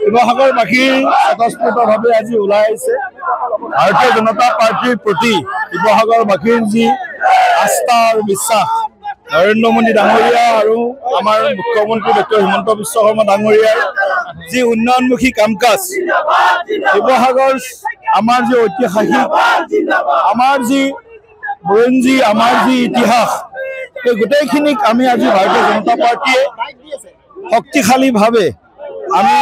শিৱসাগৰবাসীৰ স্বতঃস্ফূৰ্তভাৱে আজি ওলাই আহিছে ভাৰতীয় জনতা পাৰ্টিৰ প্ৰতি শিৱসাগৰবাসীৰ যি আস্থা আৰু বিশ্বাস নৰেন্দ্ৰ মোদী ডাঙৰীয়া আৰু আমাৰ মুখ্যমন্ত্ৰী ডক্টৰ হিমন্ত বিশ্ব শৰ্মা ডাঙৰীয়াৰ যি উন্নয়নমুখী কাম কাজ শিৱসাগৰ আমাৰ যি ঐতিহাসিক আমাৰ যি বুৰঞ্জী আমাৰ যি ইতিহাস এই গোটেইখিনিক আমি আজি ভাৰতীয় জনতা পাৰ্টিয়ে শক্তিশালীভাৱে আমি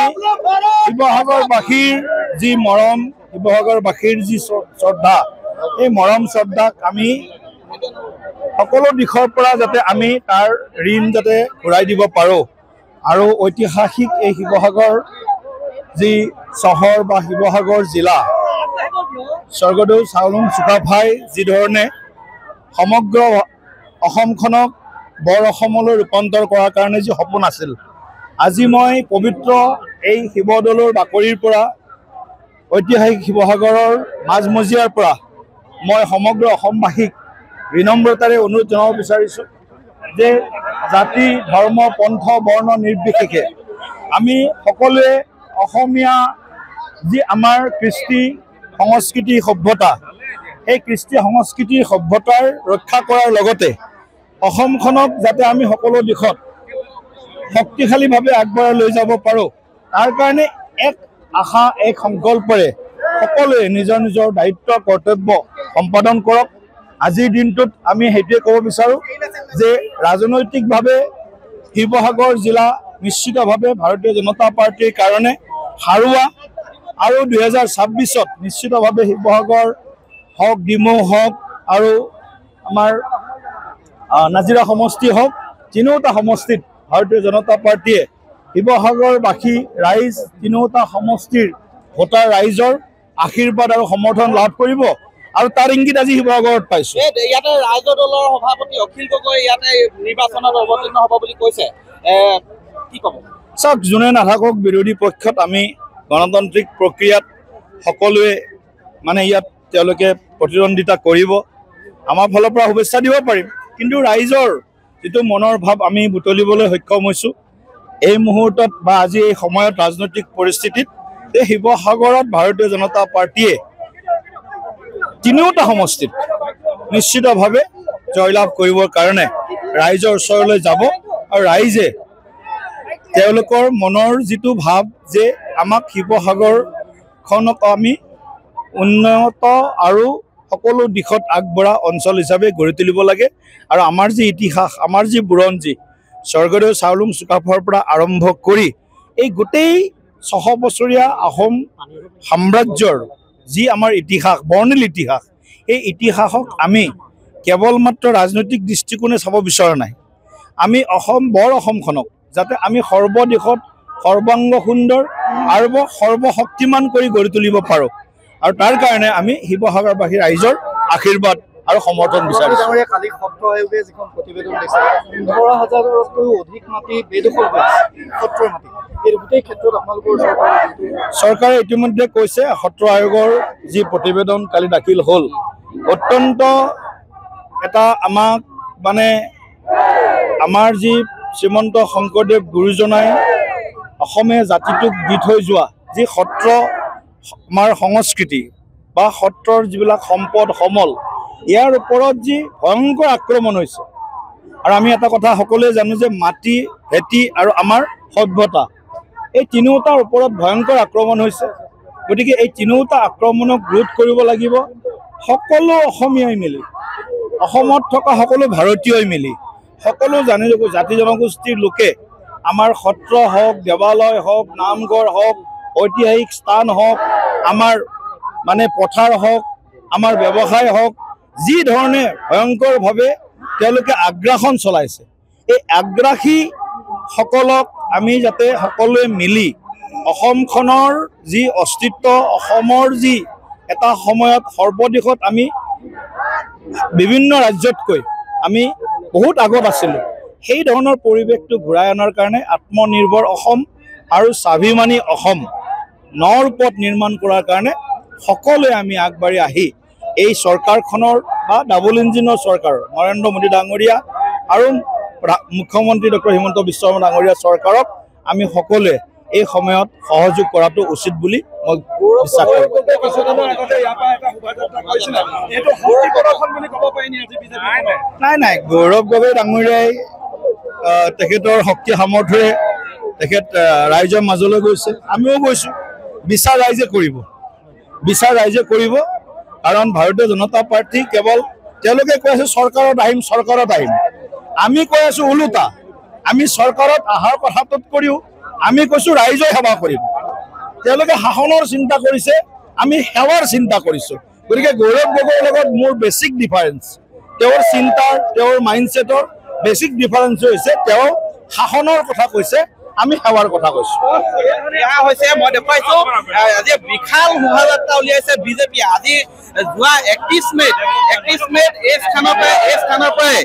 শিৱসাগৰবাসীৰ যি মৰম শিৱসাগৰবাসীৰ যি শ্ৰদ্ধা এই মৰম শ্ৰদ্ধাক আমি সকলো দিশৰ পৰা যাতে আমি তাৰ ঋণ যাতে ঘূৰাই দিব পাৰোঁ আৰু ঐতিহাসিক এই শিৱসাগৰ যি চহৰ বা শিৱসাগৰ জিলা স্বৰ্গদেউ চাওলুং চুকাফাই যিধৰণে সমগ্ৰ অসমখনক বৰ অসমলৈ ৰূপান্তৰ কৰাৰ কাৰণে যি সপোন আছিল আজি মই পবিত্ৰ এই শিৱদৌলৰ বাকৰিৰ পৰা ঐতিহাসিক শিৱসাগৰৰ মাজমজিয়াৰ পৰা মই সমগ্ৰ অসমবাসীক বিনম্ৰতাৰে অনুৰোধ জনাব বিচাৰিছোঁ যে জাতি ধৰ্ম পন্থ বৰ্ণ নিৰ্বিশেষে আমি সকলোৱে অসমীয়া যি আমাৰ কৃষ্টি সংস্কৃতি সভ্যতা এই কৃষ্টি সংস্কৃতি সভ্যতাৰ ৰক্ষা কৰাৰ লগতে অসমখনক যাতে আমি সকলো দিশত শক্তিশালীভাৱে আগবঢ়াই লৈ যাব পাৰোঁ তাৰ কাৰণে এক আশা এক সংকল্পৰে সকলোৱে নিজৰ নিজৰ দায়িত্ব কৰ্তব্য সম্পাদন কৰক আজিৰ দিনটোত আমি সেইটোৱে ক'ব বিচাৰোঁ যে ৰাজনৈতিকভাৱে শিৱসাগৰ জিলা নিশ্চিতভাৱে ভাৰতীয় জনতা পাৰ্টিৰ কাৰণে হাৰুৱা আৰু 2026ত নিশ্চিতভাৱে শিৱসাগৰ হওক ডিমৌ হওক আৰু আমাৰ নাজিৰা সমষ্টি হওক তিনিওটা সমষ্টিত ভাৰতীয় জনতা পাৰ্টিয়ে শিৱসাগৰবাসী ৰাইজ তিনিওটা সমষ্টিৰ ভোটাৰ ৰাইজৰ আশীৰ্বাদ আৰু সমৰ্থন লাভ কৰিব আৰু তাৰ ইংগিত আজি শিৱসাগৰত পাইছোঁ। ইয়াতে ৰাইজৰ দলৰ সভাপতি অখিল গগৈ ইয়াতে নিৰ্বাচনত অৱতীৰ্ণ হ'ব বুলি কৈছে, কি ক'ব? চাওক, যোনে নাথাকক বিৰোধী পক্ষত আমি গণতান্ত্ৰিক প্ৰক্ৰিয়াত সকলোৱে মানে ইয়াত তেওঁলোকে প্ৰতিদ্বন্দ্বিতা কৰিব, আমাৰ ফালৰ পৰা শুভেচ্ছা দিব পাৰিম, কিন্তু ৰাইজৰ যিটো মনৰ ভাৱ আমি বুটলিবলৈ সক্ষম হৈছোঁ এই মুহূৰ্তত বা আজি এই সময়ত ৰাজনৈতিক পৰিস্থিতিত এই শিৱসাগৰত ভাৰতীয় জনতা পাৰ্টিয়ে তিনিওটা সমষ্টিত নিশ্চিতভাৱে জয়লাভ কৰিবৰ কাৰণে ৰাইজৰ ওচৰলৈ যাব আৰু ৰাইজে তেওঁলোকৰ মনৰ যিটো ভাৱ যে আমাক শিৱসাগৰখনক আমি উন্নত আৰু সকলো দিশত আগবঢ়া অঞ্চল হিচাপে গঢ়ি তুলিব লাগে আৰু আমাৰ যি ইতিহাস আমাৰ যি বুৰঞ্জী স্বৰ্গদেউ চাওলুং চুকাফাৰ পৰা আৰম্ভ কৰি এই গোটেই 600 বছৰীয়া আহোম সাম্ৰাজ্যৰ যি আমাৰ ইতিহাস বৰ্ণিল ইতিহাস এই ইতিহাসক আমি কেৱল মাত্ৰ ৰাজনৈতিক দৃষ্টিকোণে চাব বিচৰা নাই, আমি বৰ অসমখনক যাতে আমি সৰ্বদিশত সৰ্বাংগ সুন্দৰ আৰু সৰ্বশক্তিমান কৰি গঢ়ি তুলিব পাৰোঁ আৰু তাৰ কাৰণে আমি শিৱসাগৰবাসী ৰাইজৰ আশীৰ্বাদ আৰু সমৰ্থন বিচাৰিছোঁ। কালি সত্ৰ আয়োগে যিখন প্ৰতিবেদন দিছে 15,000তকৈও অধিক মাটি বেদখল সত্ৰৰ মাটি, এই গোটেই ক্ষেত্ৰত আপোনালোকৰ চৰকাৰে ইতিমধ্যে কৈছে সত্ৰ আয়োগৰ যি প্ৰতিবেদন কালি দাখিল হ'ল অত্যন্ত এটা আমাক মানে আমাৰ যি শ্ৰীমন্ত শংকৰদেৱ গুৰুজনাই অসমীয়া জাতিটোক দি থৈ যোৱা যি সত্ৰ আমাৰ সংস্কৃতি বা সত্ৰৰ যিবিলাক সম্পদ সমল ইয়াৰ ওপৰত যি ভয়ংকৰ আক্ৰমণ হৈছে আৰু আমি এটা কথা সকলোৱে জানো যে মাটি ভেটি আৰু আমাৰ সভ্যতা এই তিনিওটাৰ ওপৰত ভয়ংকৰ আক্ৰমণ হৈছে। গতিকে এই তিনিওটা আক্ৰমণক ৰোধ কৰিব লাগিব সকলো অসমীয়াই মিলি, অসমত থকা সকলো ভাৰতীয়ই মিলি, সকলো জাতি জনগোষ্ঠীৰ লোকে আমাৰ সত্ৰ হওক দেৱালয় হওক নামঘৰ হওক ঐতিহাসিক স্থান হওক আমাৰ মানে পথাৰ হওক আমাৰ ব্যৱসায় হওক যি ধৰণে ভয়ংকৰভাৱে তেওঁলোকে আগ্ৰাসন চলাইছে এই আগ্ৰাসীসকলক আমি যাতে সকলোৱে মিলি অসমখনৰ যি অস্তিত্ব অসমৰ যি এটা সময়ত সৰ্বদিশত আমি বিভিন্ন ৰাজ্যতকৈ আমি বহুত আগত আছিলোঁ সেই ধৰণৰ পৰিৱেশটো ঘূৰাই অনাৰ কাৰণে আত্মনিৰ্ভৰ অসম আৰু স্বাভিমানী অসম নৰপথ নিৰ্মাণ কৰাৰ কাৰণে সকলোৱে আমি আগবাঢ়ি আহি এই চৰকাৰখনৰ বা ডাবল ইঞ্জিনৰ চৰকাৰ নৰেন্দ্ৰ মোদী ডাঙৰীয়া আৰু মুখ্যমন্ত্ৰী ডক্টৰ হিমন্ত বিশ্ব শৰ্মা ডাঙৰীয়া চৰকাৰক আমি সকলোৱে এই সময়ত সহযোগ কৰাটো উচিত বুলি মই বিশ্বাস কৰোঁ। নাই গৌৰৱ গগৈ ডাঙৰীয়াই তেখেতৰ শক্তি সামৰ্থ্যৰে তেখেত ৰাইজৰ মাজলৈ গৈছে, আমিও গৈছোঁ। বিচাৰ ৰাইজে কৰিব কাৰণ ভাৰতীয় জনতা পাৰ্টি কেৱল তেওঁলোকে কৈ আছে চৰকাৰত আহিম, আমি কৈ আছোঁ ওলোটা, আমি চৰকাৰত অহাৰ কথাটোত কৰিও আমি কৈছোঁ ৰাইজৰ সেৱা কৰিম। তেওঁলোকে শাসনৰ চিন্তা কৰিছে, আমি সেৱাৰ চিন্তা কৰিছোঁ। গতিকে গৌৰৱ গগৈৰ লগত মোৰ বেছিক ডিফাৰেঞ্চ, তেওঁৰ চিন্তাৰ তেওঁৰ মাইণ্ডছেটৰ বেছিক ডিফাৰেঞ্চ হৈছে তেওঁ শাসনৰ কথা কৈছে, আমি সেৱাৰ কথা কৈছোঁ। মই দেখুৱাইছো আজি বিশাল শোভাযাত্ৰা উলিয়াইছে বিজেপি। আজি যোৱা 31 মে'ত এই স্থানৰ পৰাই